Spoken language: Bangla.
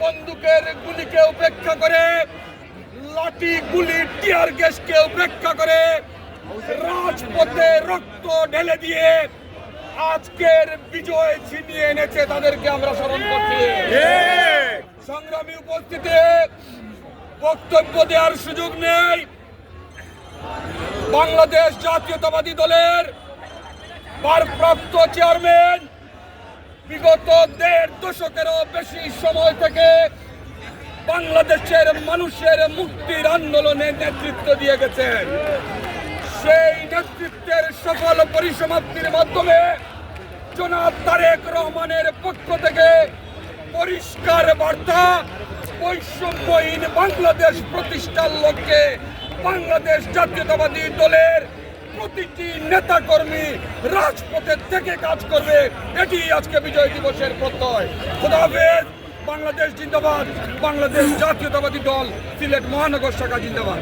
বন্দুকের গুলিকে উপেক্ষা করে, লাঠি গুলি টিয়ার গ্যাসকে উপেক্ষা করে রাজপথে রক্ত ঢেলে দিয়ে আজকের বিজয় ছিনিয়ে এনেছে, তাদেরকে আমরা স্মরণ করছি। সংগ্রামী উপস্থিতি, বক্তব্য দেওয়ার সুযোগ নেই। বাংলাদেশ জাতীয়তাবাদী দলের ভারপ্রাপ্ত চেয়ারম্যান বিগত 1.5 দশকেরও বেশি সময় থেকে বাংলাদেশের মানুষের মুক্তির আন্দোলনে নেতৃত্ব দিয়ে গেছেন। সেই নেতৃত্বের সফল পরিসমাপ্তির মাধ্যমে জনাব তারেক রহমানের পক্ষ থেকে পরিষ্কার বার্তা, বৈষম্যহীন বাংলাদেশ প্রতিষ্ঠার লক্ষ্যে বাংলাদেশ জাতীয়তাবাদী দলের প্রতিটি নেতাকর্মী রাজপথে থেকে কাজ করবে। এটি আজকে বিজয় দিবসের প্রত্যয়। খোদা হাফেজ। বাংলাদেশ জিন্দাবাদ। বাংলাদেশ জাতীয়তাবাদী দল সিলেট মহানগর শাখা জিন্দাবাদ।